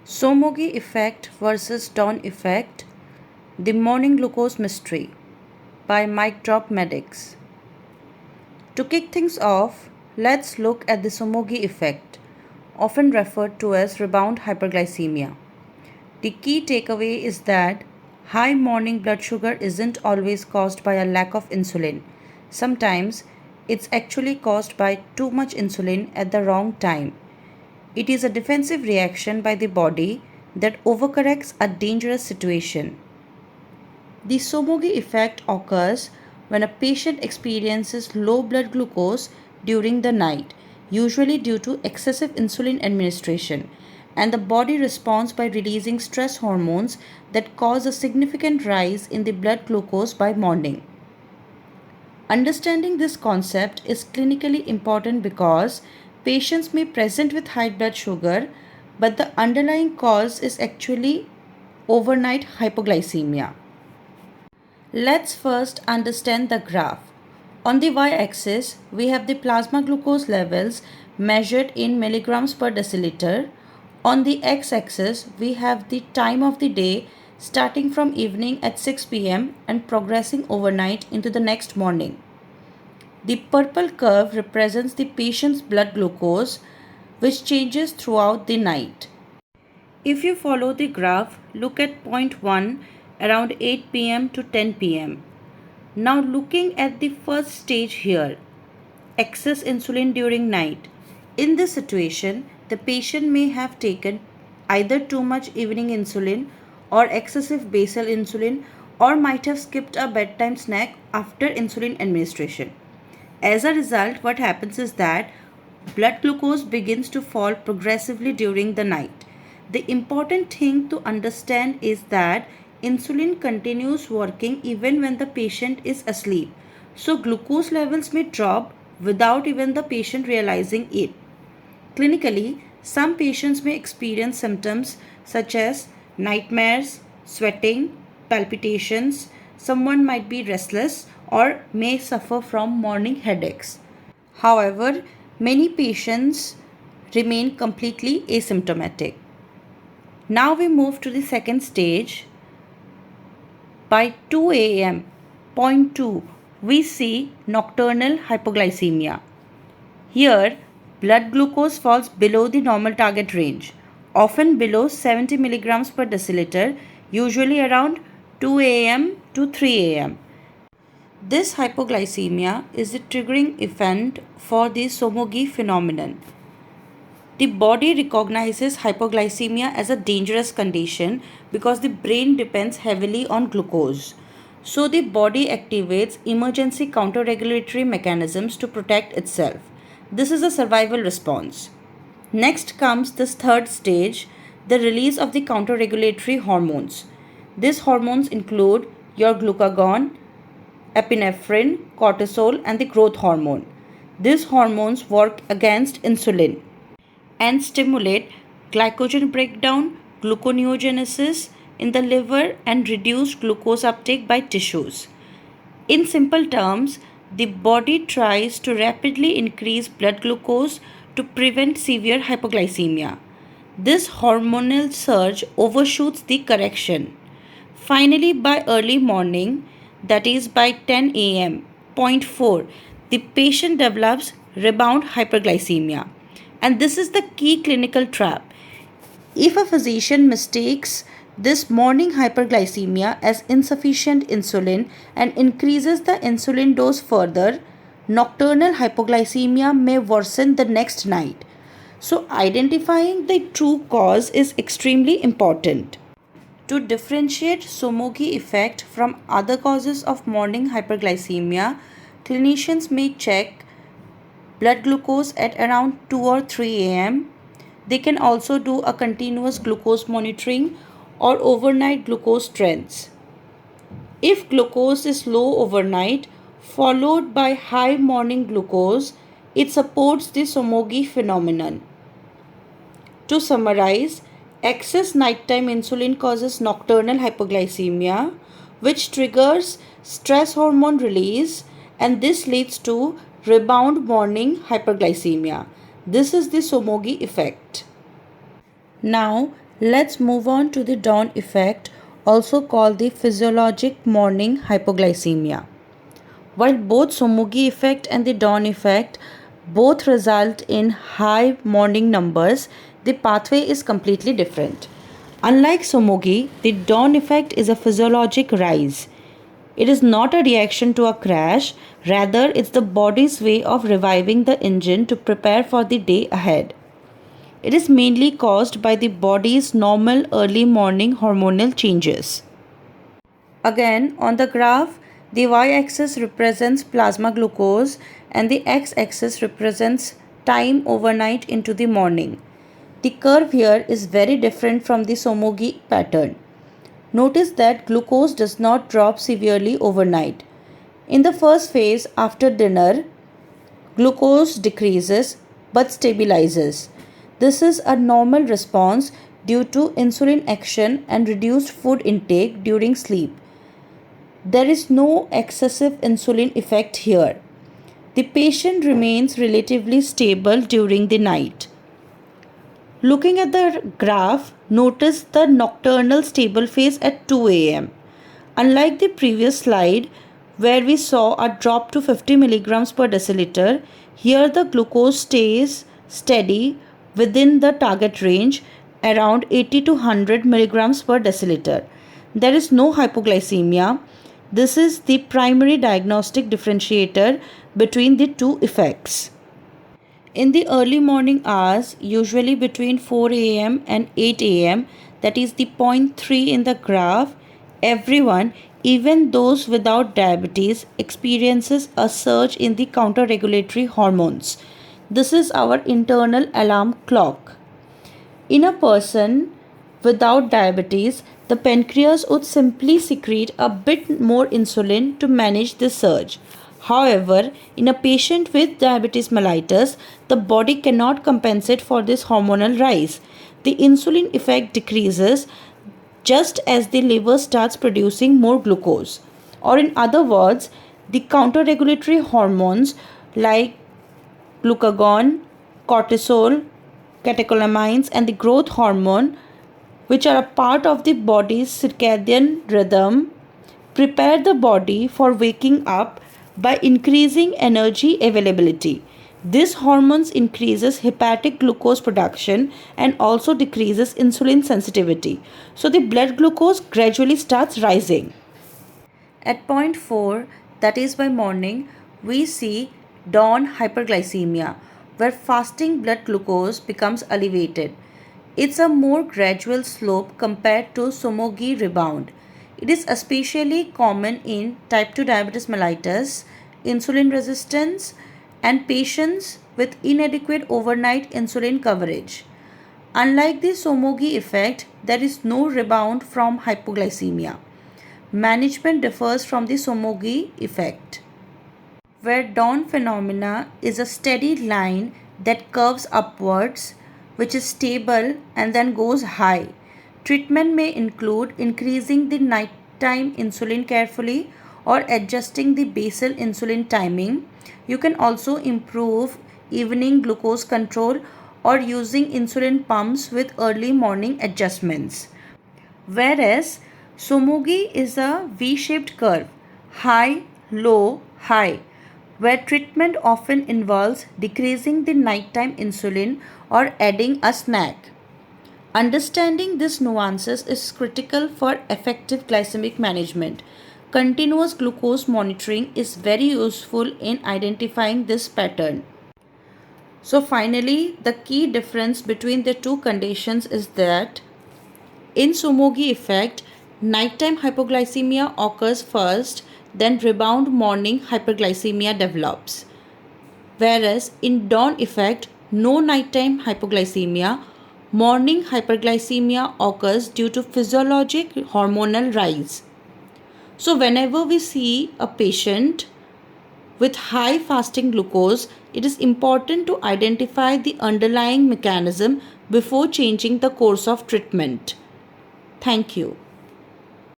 Somogi effect versus dawn effect, the morning glucose mystery by Mic Drop Medics. To kick things off, let's look at the Somogi effect, often referred to as rebound hyperglycemia. The key takeaway is that high morning blood sugar isn't always caused by a lack of insulin. Sometimes it's actually caused by too much insulin at the wrong time. It is a defensive reaction by the body that overcorrects a dangerous situation. The Somogi effect occurs when a patient experiences low blood glucose during the night, usually due to excessive insulin administration, and the body responds by releasing stress hormones that cause a significant rise in the blood glucose by morning. Understanding this concept is clinically important because patients may present with high blood sugar, but the underlying cause is actually overnight hypoglycemia. Let's first understand the graph. On the y-axis, we have the plasma glucose levels measured in milligrams per deciliter. On the x-axis, we have the time of the day starting from evening at 6 p.m. and progressing overnight into the next morning. The purple curve represents the patient's blood glucose, which changes throughout the night. If you follow the graph, look at point 1 around 8 pm to 10 pm. Now looking at the first stage here, excess insulin during night. In this situation, the patient may have taken either too much evening insulin or excessive basal insulin, or might have skipped a bedtime snack after insulin administration. As a result, what happens is that blood glucose begins to fall progressively during the night. The important thing to understand is that insulin continues working even when the patient is asleep. So glucose levels may drop without even the patient realizing it. Clinically, some patients may experience symptoms such as nightmares, sweating, palpitations. Someone might be restless or may suffer from morning headaches. However, many patients remain completely asymptomatic. Now we move to the second stage. By 2 a.m., point 2, we see nocturnal hypoglycemia. Here, blood glucose falls below the normal target range, often below 70 milligrams per deciliter, usually around 2 a.m. to 3 a.m. This hypoglycemia is the triggering event for the Somogi phenomenon. The body recognizes hypoglycemia as a dangerous condition because the brain depends heavily on glucose. So the body activates emergency counter-regulatory mechanisms to protect itself. This is a survival response. Next comes this third stage, the release of the counter-regulatory hormones. These hormones include your glucagon, epinephrine, cortisol, and the growth hormone. These hormones work against insulin and stimulate glycogen breakdown, gluconeogenesis in the liver, and reduce glucose uptake by tissues. In simple terms, the body tries to rapidly increase blood glucose to prevent severe hypoglycemia. This hormonal surge overshoots the correction. Finally, by early morning, that is by 10 am, point 4, the patient develops rebound hyperglycemia. And this is the key clinical trap. If a physician mistakes this morning hyperglycemia as insufficient insulin and increases the insulin dose further, nocturnal hypoglycemia may worsen the next night. So, identifying the true cause is extremely important. To differentiate Somogi effect from other causes of morning hyperglycemia, clinicians may check blood glucose at around 2 or 3 am. They can also do a continuous glucose monitoring or overnight glucose trends. If glucose is low overnight, followed by high morning glucose, it supports the Somogi phenomenon. To summarize, excess nighttime insulin causes nocturnal hypoglycemia, which triggers stress hormone release, and this leads to rebound morning hyperglycemia. This is the Somogi effect. Now, let's move on to the dawn effect, also called the physiologic morning hypoglycemia. While both Somogi effect and the dawn effect both result in high morning numbers, the pathway is completely different. Unlike Somogi, the dawn effect is a physiologic rise. It is not a reaction to a crash, rather, it's the body's way of reviving the engine to prepare for the day ahead. It is mainly caused by the body's normal early morning hormonal changes. Again, on the graph, the y-axis represents plasma glucose and the x-axis represents time overnight into the morning. The curve here is very different from the Somogi pattern. Notice that glucose does not drop severely overnight. In the first phase after dinner, glucose decreases but stabilizes. This is a normal response due to insulin action and reduced food intake during sleep. There is no excessive insulin effect here. The patient remains relatively stable during the night. Looking at the graph, notice the nocturnal stable phase at 2 am. Unlike the previous slide, where we saw a drop to 50 milligrams per deciliter, here the glucose stays steady within the target range around 80 to 100 milligrams per deciliter. There is no hypoglycemia. This is the primary diagnostic differentiator between the two effects. In the early morning hours, usually between 4 am and 8 am, that is the point 3 in the graph, everyone, even those without diabetes, experiences a surge in the counter-regulatory hormones. This is our internal alarm clock. In a person without diabetes, the pancreas would simply secrete a bit more insulin to manage the surge. However, in a patient with diabetes mellitus, the body cannot compensate for this hormonal rise. The insulin effect decreases just as the liver starts producing more glucose. Or in other words, the counter-regulatory hormones like glucagon, cortisol, catecholamines and the growth hormone, which are a part of the body's circadian rhythm, prepare the body for waking up by increasing energy availability. This hormones increases hepatic glucose production and also decreases insulin sensitivity. So the blood glucose gradually starts rising. At point 4, that is by morning, we see dawn hyperglycemia, where fasting blood glucose becomes elevated. It's a more gradual slope compared to Somogi rebound. It is especially common in type 2 diabetes mellitus, insulin resistance, and patients with inadequate overnight insulin coverage. Unlike the Somogi effect, there is no rebound from hypoglycemia. Management differs from the Somogi effect, where dawn phenomena is a steady line that curves upwards, which is stable and then goes high. Treatment may include increasing the nighttime insulin carefully or adjusting the basal insulin timing. You can also improve evening glucose control or using insulin pumps with early morning adjustments. Whereas Somogi is a V-shaped curve, high, low, high, where treatment often involves decreasing the nighttime insulin or adding a snack. Understanding these nuances is critical for effective glycemic management. Continuous glucose monitoring is very useful in identifying this pattern. So finally, the key difference between the two conditions is that in Somogi effect, nighttime hypoglycemia occurs first, then rebound morning hyperglycemia develops. Whereas in dawn effect, no nighttime hypoglycemia, morning hyperglycemia occurs due to physiologic hormonal rise. So whenever we see a patient with high fasting glucose, it is important to identify the underlying mechanism before changing the course of treatment. Thank you.